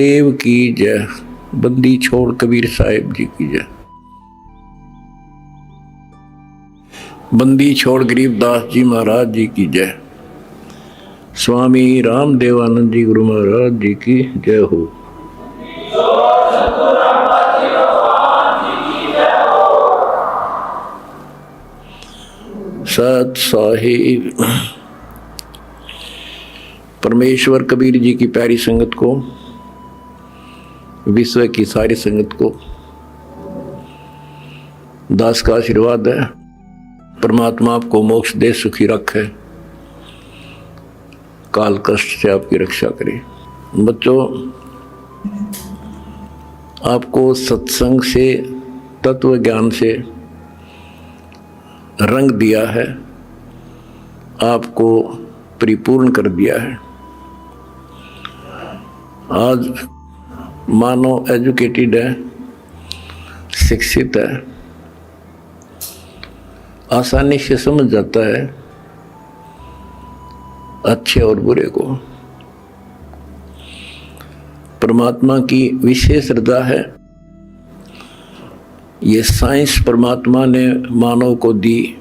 देव की जय। बंदी छोड़ कबीर साहिब जी की जय। बंदी छोड़ गरीबदास जी महाराज जी की जय। स्वामी रामदेवानंद जी गुरु महाराज जी की जय हो। सत साहिब परमेश्वर कबीर जी की प्यारी संगत को, विश्व की सारी संगत को दास का आशीर्वाद है। परमात्मा आपको मोक्ष दे, सुखी रखे, काल कष्ट से आपकी रक्षा करे। बच्चों, आपको सत्संग से, तत्व ज्ञान से रंग दिया है, आपको परिपूर्ण कर दिया है। आज मानव एजुकेटेड है, शिक्षित है, आसानी से समझ जाता है अच्छे और बुरे को। परमात्मा की विशेष श्रद्धा है। ये साइंस परमात्मा ने मानव को दी,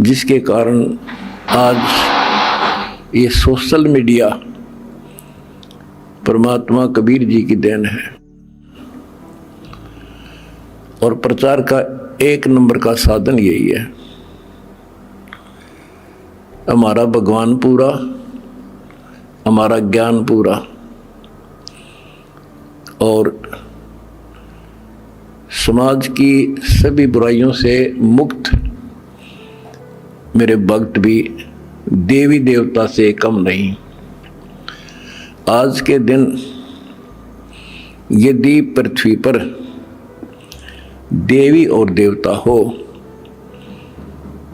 जिसके कारण आज ये सोशल मीडिया परमात्मा कबीर जी की देन है। और प्रचार का एक नंबर का साधन यही है। हमारा भगवान पूरा, हमारा ज्ञान पूरा, और समाज की सभी बुराइयों से मुक्त मेरे भक्त भी देवी देवता से कम नहीं। आज के दिन यदि पृथ्वी पर देवी और देवता हो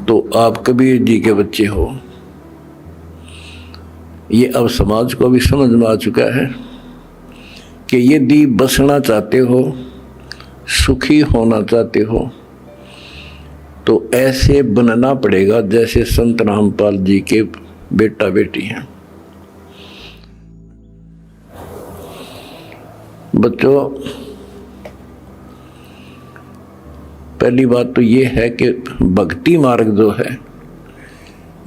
तो आप कबीर जी के बच्चे हो। ये अब समाज को भी समझ में आ चुका है कि यदि बसना चाहते हो, सुखी होना चाहते हो, तो ऐसे बनना पड़ेगा जैसे संत रामपाल जी के बेटा बेटी हैं। बच्चों, पहली बात तो ये है कि भक्ति मार्ग जो है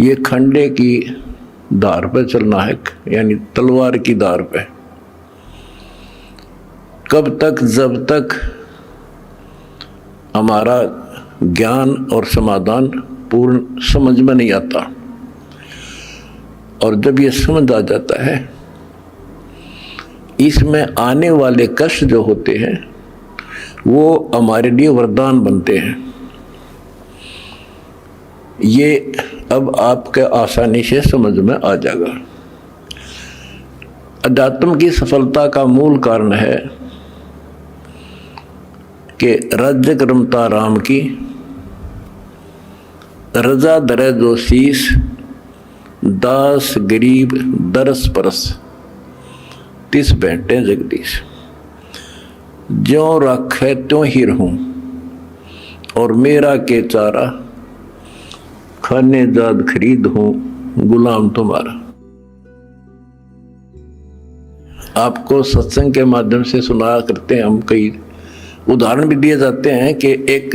ये खंडे की धार पर चलना है, यानी तलवार की धार पे। कब तक? जब तक हमारा ज्ञान और समाधान पूर्ण समझ में नहीं आता। और जब ये समझ आ जाता है, इसमें आने वाले कष्ट जो होते हैं वो हमारे लिए वरदान बनते हैं। ये अब आपके आसानी से समझ में आ जाएगा। अध्यात्म की सफलता का मूल कारण है कि राज्य रमता राम की, रजा दरे जो शीस, दास गरीब दरस परस, तिस बैठे जगदीश। ज्यों रखे त्यों ही रहूं, और मेरा के चारा, खाने जाद खरीद हूं, गुलाम तुम्हारा। आपको सत्संग के माध्यम से सुना करते हैं हम, कई उदाहरण भी दिए जाते हैं कि एक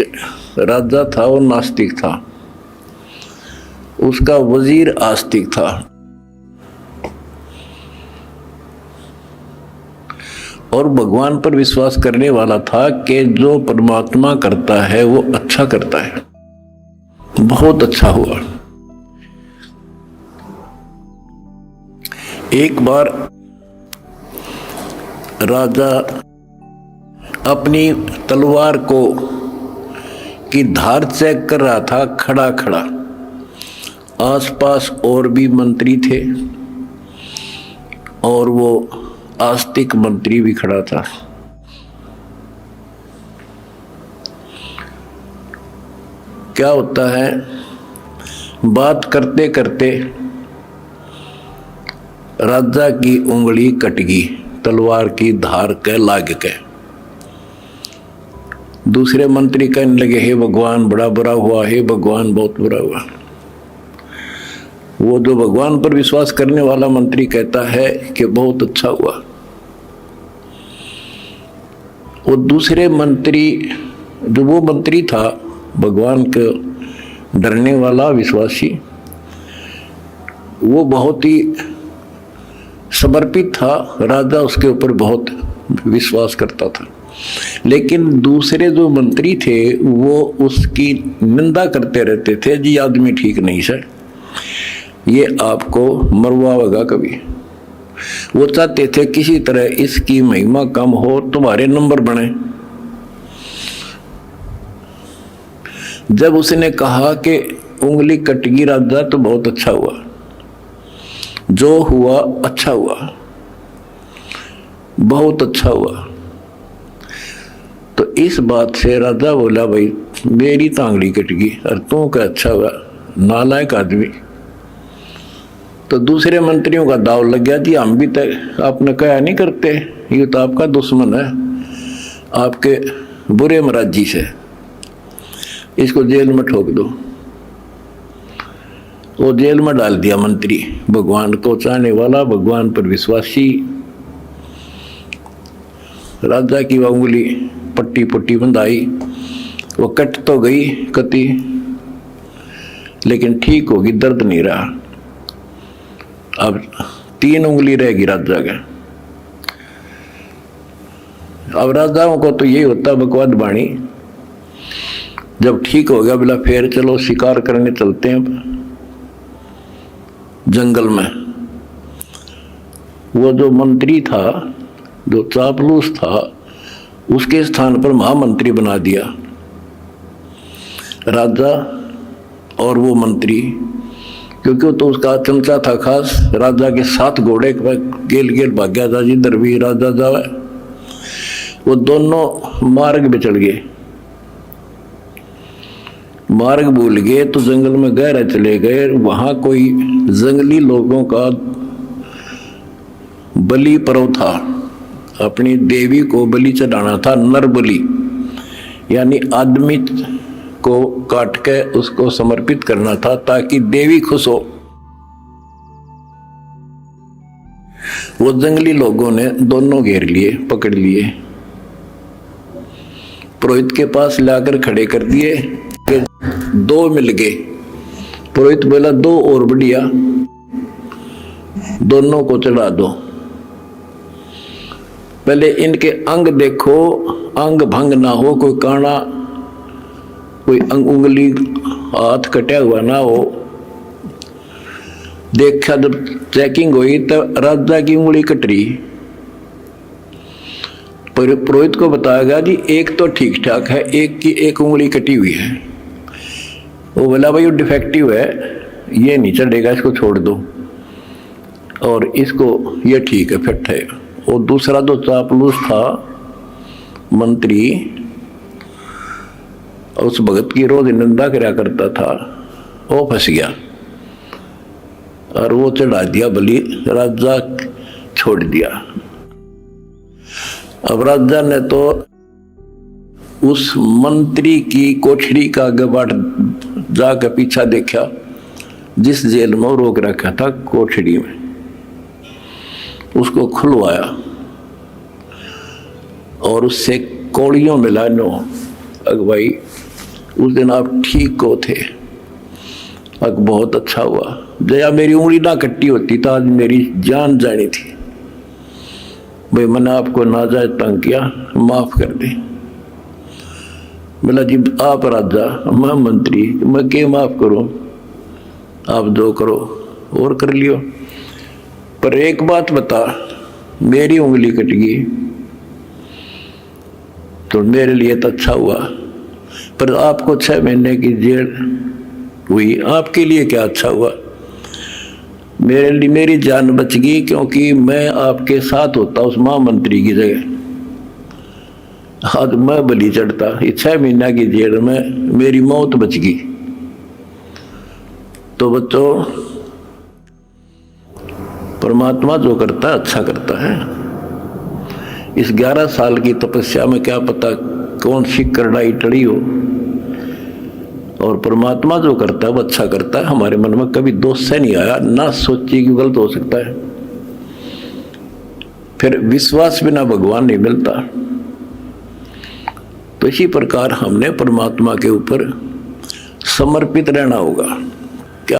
राजा था, वो नास्तिक था, उसका वजीर आस्तिक था। और भगवान पर विश्वास करने वाला था कि जो परमात्मा करता है वो अच्छा करता है। बहुत अच्छा हुआ। एक बार राजा अपनी तलवार को की धार चेक कर रहा था, खड़ा खड़ा। आसपास और भी मंत्री थे, और वो आस्तिक मंत्री भी खड़ा था। क्या होता है, बात करते करते राजा की उंगली कट गई, तलवार की धार के लाग के। दूसरे मंत्री कहने लगे, हे भगवान बड़ा बुरा हुआ, हे भगवान बहुत बुरा हुआ। वो जो भगवान पर विश्वास करने वाला मंत्री कहता है कि बहुत अच्छा हुआ, वो दूसरे मंत्री, जो वो मंत्री था भगवान के डरने वाला विश्वासी, वो बहुत ही समर्पित था, राजा उसके ऊपर बहुत विश्वास करता था। लेकिन दूसरे जो मंत्री थे वो उसकी निंदा करते रहते थे, जी आदमी ठीक नहीं सर, ये आपको मरवाएगा कभी। वो चाहते थे किसी तरह इसकी महिमा कम हो, तुम्हारे नंबर बने। जब उसने कहा कि उंगली कटगी राजा तो बहुत अच्छा हुआ, जो हुआ अच्छा हुआ, बहुत अच्छा हुआ, तो इस बात से राजा बोला भाई मेरी तांगड़ी कट गई और तू क्या अच्छा हुआ, नालायक आदमी। तो दूसरे मंत्रियों का दाव लग गया, जी हम भी तक आपने कहा नहीं करते, ये तो आपका दुश्मन है, आपके बुरे मराजी से, इसको जेल में ठोक दो। वो जेल में डाल दिया मंत्री, भगवान को चाहने वाला, भगवान पर विश्वासी। राजा की वह उंगली पट्टी पट्टी बंधाई, वो कट तो गई कति, लेकिन ठीक होगी, दर्द नहीं रहा। अब 3 उंगली रहेगी राजा का। अब राजाओं को तो यही होता बकवाद बाणी, जब ठीक हो गया बोला फिर चलो शिकार करने चलते हैं जंगल में। वो जो मंत्री था, जो चापलूस था, उसके स्थान पर महामंत्री बना दिया राजा और वो मंत्री, क्योंकि तो उसका चमचा था खास। राजा के 7 घोड़े गेल गेल भाग्या था, जिधर भी राजा जावे वो दोनों मार्ग पे चढ़ गए। मार्ग भूल गए तो जंगल में गहरे चले गए। वहां कोई जंगली लोगों का बलि पर्व था, अपनी देवी को बलि चढ़ाना था, नर बलि, यानी आदमी को काट के उसको समर्पित करना था ताकि देवी खुश हो। वो जंगली लोगों ने दोनों घेर लिए, पकड़ लिए, पुरोहित के पास लाकर खड़े कर दिए कि 2 मिल गए। पुरोहित बोला 2 और बढ़िया, दोनों को चढ़ा दो। पहले इनके अंग देखो, अंग भंग ना हो, कोई काना, कोई उंगली हाथ कटा हुआ ना हो। देखा जब चेकिंग हुई तो राजा की उंगली कट रही। पुरोहित को बताया गया जी एक तो ठीक ठाक है, एक की एक उंगली कटी हुई है। वो बोला भाई वो डिफेक्टिव है, ये नहीं चढ़ेगा, इसको छोड़ दो, और इसको ये ठीक है, फिट है। और दूसरा जो चापलूस था मंत्री, उस भगत की रोज निंदा करा करता था, वो फंस गया और वो चढ़ा दिया बलि, राजा छोड़ दिया। अब राजा ने तो उस मंत्री की कोठरी का गबाट जाकर पीछा देखा, जिस जेल में रोक रखा था कोठरी में, उसको खुलवाया और उससे कौड़ियों मिला। नो अगवाई उस दिन आप ठीक को थे, अग बहुत अच्छा हुआ, जया मेरी उंगली ना कट्टी होती तो आज मेरी जान जानी थी। भाई मैंने आपको नाजायज तंग किया, माफ कर दे। बोला जी आप राजा, मैं मंत्री, मैं क्या माफ करूं, आप जो करो और कर लियो, पर एक बात बता, मेरी उंगली कट गई तो मेरे लिए तो अच्छा हुआ, पर आपको 6 महीने की जेल हुई, आपके लिए क्या अच्छा हुआ? मेरे लिए मेरी जान बच गई, क्योंकि मैं आपके साथ होता उस महामंत्री की जगह, आज मैं बलि चढ़ता। ये 6 महीना की जेल में मेरी मौत बच गई। तो बच्चों, परमात्मा जो करता है अच्छा करता है। इस 11 साल की तपस्या में क्या पता कौन सी करड़ाई टड़ी हो और परमात्मा जो करता है वो अच्छा करता है। हमारे मन में कभी दोष से नहीं आया, ना सोचिए कि गलत हो सकता है। फिर विश्वास बिना भगवान नहीं मिलता। तो इसी प्रकार हमने परमात्मा के ऊपर समर्पित रहना होगा।